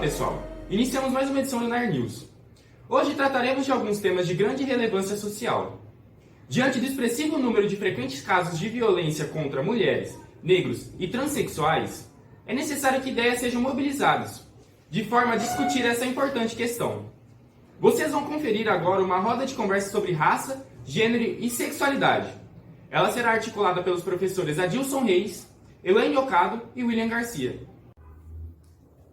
pessoal, iniciamos mais uma edição do NAR News. Hoje trataremos de alguns temas de grande relevância social. Diante do expressivo número de frequentes casos de violência contra mulheres, negros e transexuais, é necessário que ideias sejam mobilizadas, de forma a discutir essa importante questão. Vocês vão conferir agora uma roda de conversa sobre raça, gênero e sexualidade. Ela será articulada pelos professores Adilson Reis, Elaine Ocado e William Garcia.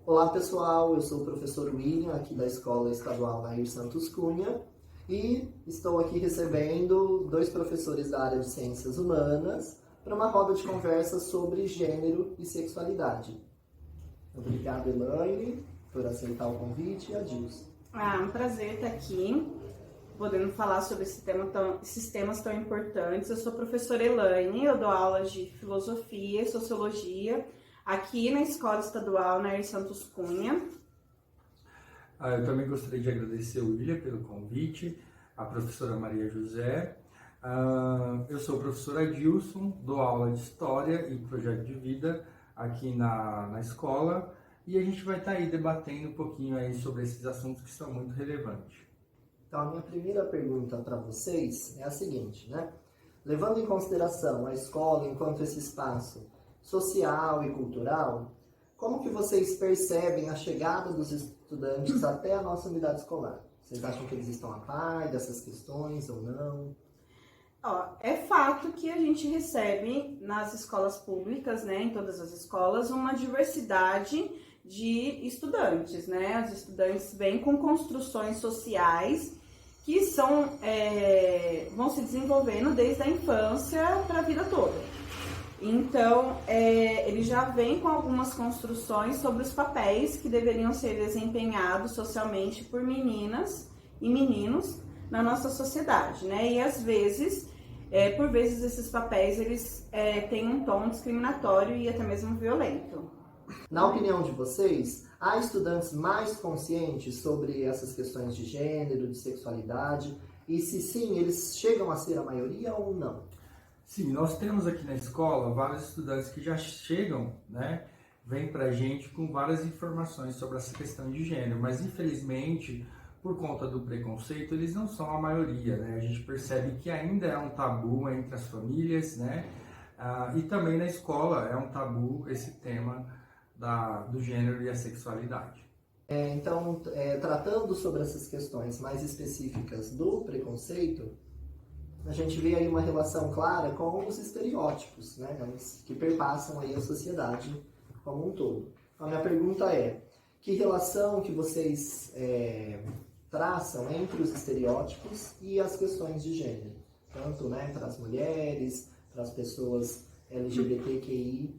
Olá pessoal, eu sou o professor William, aqui da Escola Estadual Nair Santos Cunha, e estou aqui recebendo dois professores da área de Ciências Humanas para uma roda de conversa sobre gênero e sexualidade. Obrigado, Elaine, por aceitar o convite, e Adilson. Um prazer estar aqui, podendo falar sobre esses temas tão importantes. Eu sou a professora Elaine, eu dou aulas de filosofia e sociologia aqui na Escola Estadual Nair Santos Cunha. Eu também gostaria de agradecer o William pelo convite, a professora Maria José. Eu sou o professor Adilson, dou aula de História e Projeto de Vida aqui na escola, e a gente vai estar aí debatendo um pouquinho aí sobre esses assuntos que são muito relevantes. Então, a minha primeira pergunta para vocês é a seguinte, né? Levando em consideração a escola enquanto esse espaço social e cultural, como que vocês percebem a chegada dos estudantes até a nossa unidade escolar? Vocês acham que eles estão a par dessas questões ou não? É fato que a gente recebe nas escolas públicas, né, em todas as escolas, uma diversidade de estudantes, né? Os estudantes vêm com construções sociais que vão se desenvolvendo desde a infância para a vida toda. Então, ele já vem com algumas construções sobre os papéis que deveriam ser desempenhados socialmente por meninas e meninos na nossa sociedade, né? E às vezes, por vezes esses papéis, eles têm um tom discriminatório e até mesmo violento. Na opinião de vocês, há estudantes mais conscientes sobre essas questões de gênero, de sexualidade? E se sim, eles chegam a ser a maioria ou não? Sim, nós temos aqui na escola vários estudantes que já chegam, né, vêm para a gente com várias informações sobre essa questão de gênero, mas infelizmente, por conta do preconceito, eles não são a maioria, né? A gente percebe que ainda é um tabu entre as famílias, né? E também na escola é um tabu esse tema do gênero e a sexualidade. Então, tratando sobre essas questões mais específicas do preconceito, a gente vê aí uma relação clara com os estereótipos, né, que perpassam aí a sociedade como um todo. A minha pergunta é, que relação que vocês traçam entre os estereótipos e as questões de gênero? Tanto, né, para as mulheres, para as pessoas LGBTQI,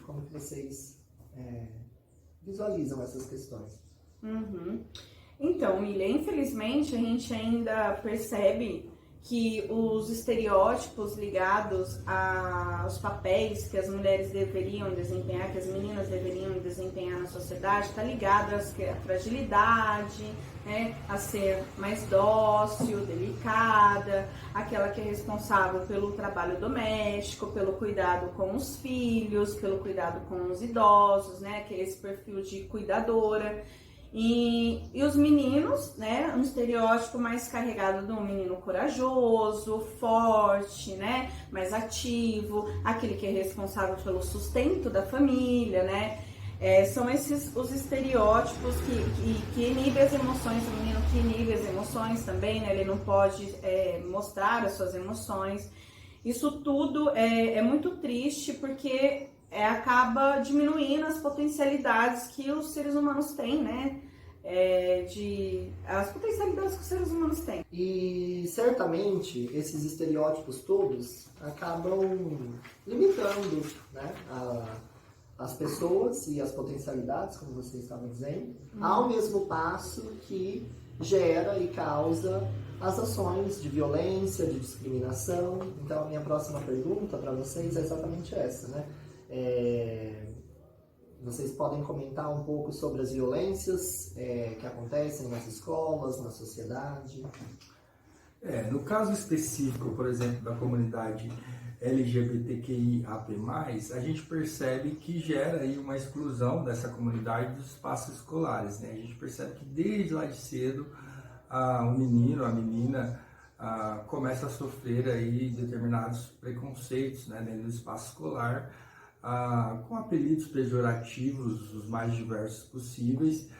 como que vocês visualizam essas questões? Então, William, infelizmente a gente ainda percebe que os estereótipos ligados aos papéis que as mulheres deveriam desempenhar, que as meninas deveriam desempenhar na sociedade, está ligado à fragilidade, né, a ser mais dócil, delicada, aquela que é responsável pelo trabalho doméstico, pelo cuidado com os filhos, pelo cuidado com os idosos, né, que é esse perfil de cuidadora. E os meninos, né, um estereótipo mais carregado de um menino corajoso, forte, né, mais ativo, aquele que é responsável pelo sustento da família, né. São esses os estereótipos que inibem as emoções, o menino que inibe as emoções também, né, ele não pode mostrar as suas emoções. Isso tudo é muito triste porque acaba diminuindo as potencialidades que os seres humanos têm, né? As potencialidades que os seres humanos têm. E certamente esses estereótipos todos acabam limitando, né, as pessoas e as potencialidades, como você estava dizendo, ao mesmo passo que gera e causa as ações de violência, de discriminação. Então, a minha próxima pergunta para vocês é exatamente essa, né? Vocês podem comentar um pouco sobre as violências que acontecem nas escolas, na sociedade? No caso específico, por exemplo, da comunidade LGBTQIAP+, a gente percebe que gera aí uma exclusão dessa comunidade dos espaços escolares, né? A gente percebe que desde lá de cedo o menino, a menina começa a sofrer aí determinados preconceitos, né, dentro do espaço escolar, com apelidos pejorativos os mais diversos possíveis.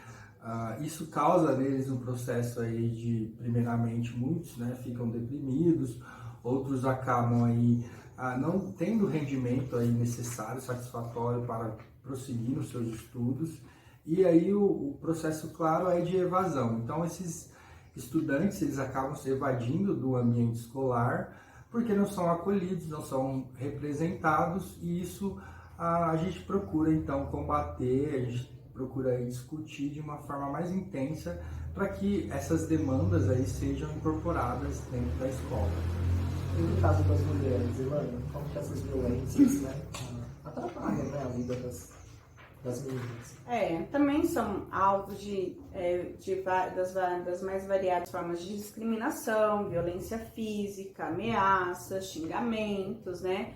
Isso causa neles um processo aí de, primeiramente, muitos, né, ficam deprimidos, outros acabam aí não tendo o rendimento aí necessário, satisfatório para prosseguir nos seus estudos, e aí o processo, claro, é de evasão. Então, esses estudantes, eles acabam se evadindo do ambiente escolar porque não são acolhidos, não são representados, e isso a gente procura, então, combater, a gente procura aí discutir de uma forma mais intensa para que essas demandas aí sejam incorporadas dentro da escola. E no caso das mulheres, Elane, como que essas violências, né, atrapalham, né, a vida das meninas? Também são alvos das mais variadas formas de discriminação, violência física, ameaças, xingamentos, né?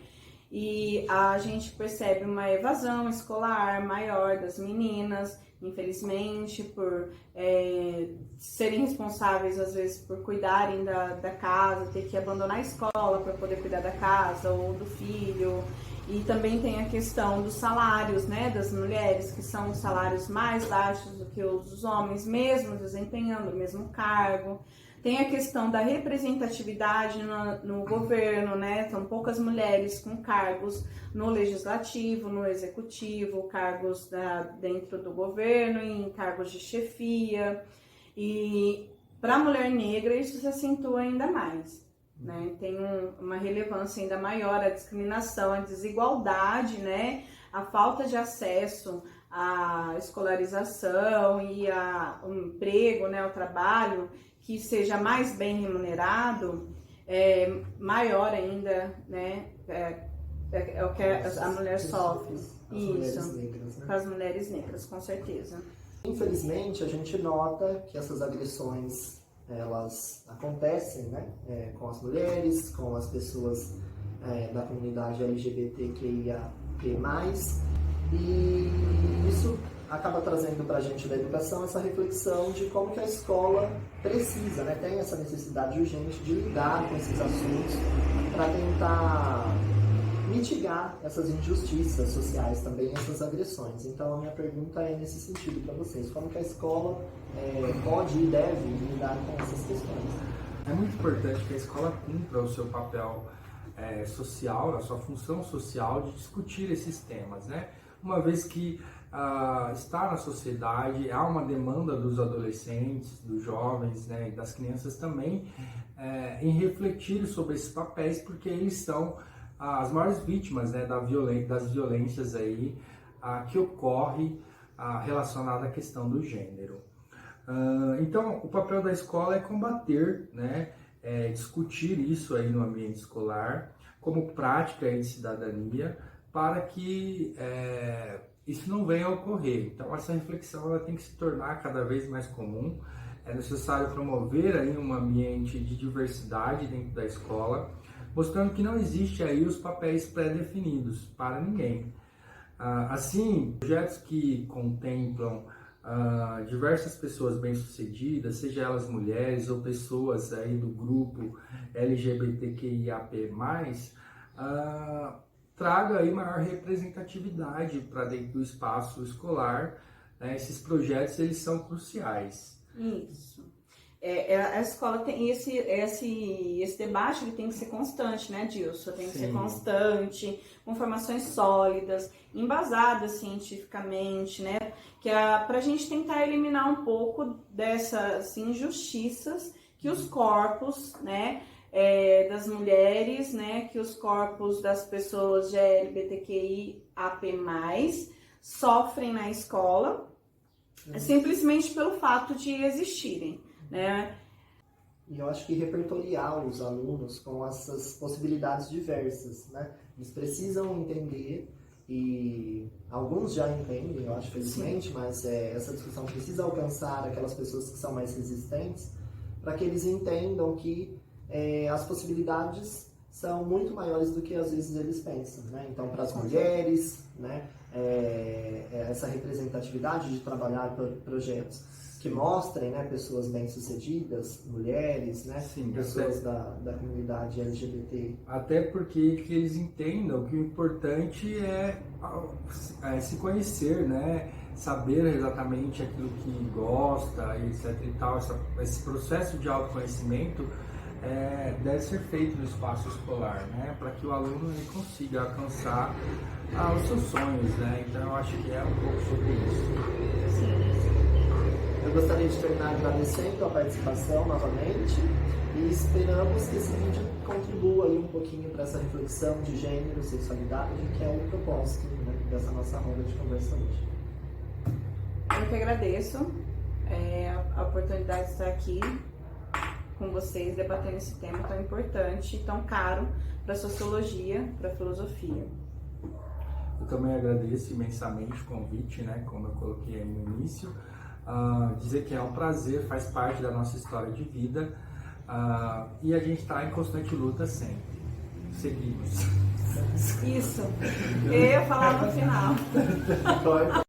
E a gente percebe uma evasão escolar maior das meninas, infelizmente, por serem responsáveis, às vezes, por cuidarem da casa, ter que abandonar a escola para poder cuidar da casa ou do filho. E também tem a questão dos salários, né, das mulheres, que são salários mais baixos do que os dos homens, mesmo desempenhando o mesmo cargo. Tem a questão da representatividade no governo, né? São poucas mulheres com cargos no legislativo, no executivo, cargos dentro do governo, em cargos de chefia. E para a mulher negra isso se acentua ainda mais, né? Tem uma relevância ainda maior a discriminação, a desigualdade, né? A falta de acesso à escolarização e ao emprego, né? Ao trabalho, que seja mais bem remunerado, maior ainda, né, é o que a mulher sofre. Mulheres negras, né? Para as mulheres negras, com certeza. Infelizmente, a gente nota que essas agressões, elas acontecem, né, com as mulheres, com as pessoas da comunidade LGBTQIAP+, e isso acaba trazendo para a gente da educação essa reflexão de como que a escola precisa, né, tem essa necessidade urgente de lidar com esses assuntos para tentar mitigar essas injustiças sociais também, essas agressões. Então a minha pergunta é nesse sentido para vocês, como que a escola pode e deve lidar com essas questões? É muito importante que a escola cumpra o seu papel social, a sua função social de discutir esses temas, né? Uma vez que está na sociedade, há uma demanda dos adolescentes, dos jovens, né, e das crianças também, em refletir sobre esses papéis, porque eles são as maiores vítimas, né, das violências aí, que ocorre relacionada à questão do gênero. Então, o papel da escola é combater, né, discutir isso aí no ambiente escolar, como prática de cidadania, para que isso não venha a ocorrer. Então, essa reflexão ela tem que se tornar cada vez mais comum. É necessário promover aí um ambiente de diversidade dentro da escola, mostrando que não existe aí os papéis pré-definidos para ninguém. Assim, projetos que contemplam diversas pessoas bem-sucedidas, seja elas mulheres ou pessoas aí do grupo LGBTQIAP+, traga aí maior representatividade para dentro do espaço escolar, né? Esses projetos, eles são cruciais. Isso. A escola tem esse debate, ele tem que ser constante, né, Dilson? Tem que ser constante, com informações sólidas, embasadas cientificamente, né? Que para a gente tentar eliminar um pouco dessas injustiças que os corpos, né, das mulheres, né, que os corpos das pessoas de LGBTQIAP+, sofrem na escola, simplesmente pelo fato de existirem, né? E eu acho que repertoriar os alunos com essas possibilidades diversas, né? Eles precisam entender, e alguns já entendem, eu acho, felizmente, mas essa discussão precisa alcançar aquelas pessoas que são mais resistentes, para que eles entendam que as possibilidades são muito maiores do que às vezes eles pensam, né? Então, para as mulheres, né, essa representatividade de trabalhar projetos que mostrem, né, pessoas bem-sucedidas, mulheres, né, Sim, pessoas da comunidade LGBT. Até porque que eles entendam que o importante é se conhecer, né? Saber exatamente aquilo que gosta, etc e tal. Esse processo de autoconhecimento deve ser feito no espaço escolar, né? Para que o aluno ele consiga alcançar os seus sonhos, né? Então eu acho que é um pouco sobre isso. Sim. Eu gostaria de terminar agradecendo a participação novamente e esperamos que esse vídeo contribua aí um pouquinho para essa reflexão de gênero e sexualidade, que é o propósito, né, dessa nossa roda de conversa hoje. Eu que agradeço a oportunidade de estar aqui com vocês debatendo esse tema tão importante e tão caro para a sociologia, para a filosofia. Eu também agradeço imensamente o convite, né? Como eu coloquei aí no início. Dizer que é um prazer, faz parte da nossa história de vida e a gente está em constante luta sempre. Seguimos. Isso, eu ia falar no final. Corta.